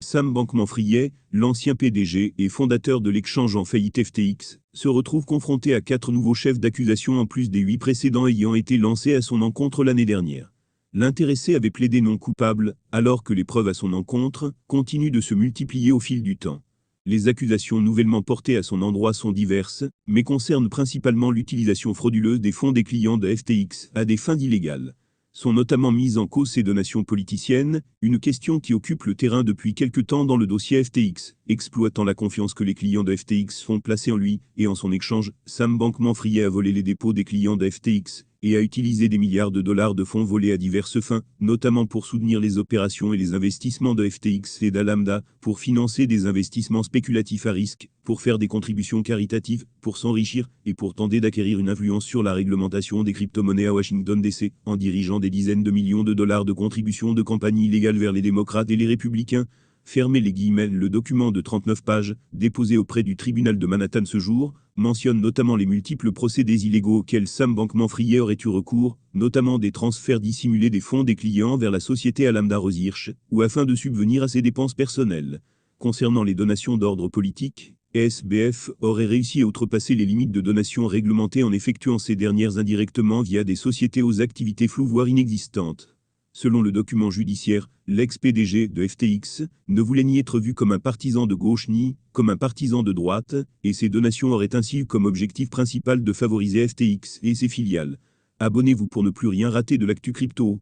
Sam Bankman-Fried, l'ancien PDG et fondateur de l'exchange en faillite FTX, se retrouve confronté à 4 nouveaux chefs d'accusation en plus des 8 précédents ayant été lancés à son encontre l'année dernière. L'intéressé avait plaidé non coupable, alors que les preuves à son encontre continuent de se multiplier au fil du temps. Les accusations nouvellement portées à son endroit sont diverses, mais concernent principalement l'utilisation frauduleuse des fonds des clients de FTX à des fins illégales. Sont notamment mises en cause ses donations politiciennes, une question qui occupe le terrain depuis quelque temps dans le dossier FTX, exploitant la confiance que les clients de FTX font placer en lui, et en son échange, Sam Bankman-Fried a volé les dépôts des clients de FTX, et a utilisé des milliards de dollars de fonds volés à diverses fins, notamment pour soutenir les opérations et les investissements de FTX et d'Alameda, pour financer des investissements spéculatifs à risque, pour faire des contributions caritatives, pour s'enrichir, et pour tenter d'acquérir une influence sur la réglementation des crypto-monnaies à Washington DC, en dirigeant des dizaines de millions de dollars de contributions de campagne illégales vers les démocrates et les républicains. Fermez les guillemets, le document de 39 pages, déposé auprès du tribunal de Manhattan ce jour, mentionne notamment les multiples procédés illégaux auxquels Sam Bankman-Fried aurait eu recours, notamment des transferts dissimulés des fonds des clients vers la société Alameda Research, ou afin de subvenir à ses dépenses personnelles. Concernant les donations d'ordre politique, SBF aurait réussi à outrepasser les limites de donations réglementées en effectuant ces dernières indirectement via des sociétés aux activités floues voire inexistantes. Selon le document judiciaire, l'ex-PDG de FTX ne voulait ni être vu comme un partisan de gauche ni comme un partisan de droite, et ses donations auraient ainsi eu comme objectif principal de favoriser FTX et ses filiales. Abonnez-vous pour ne plus rien rater de l'actu crypto.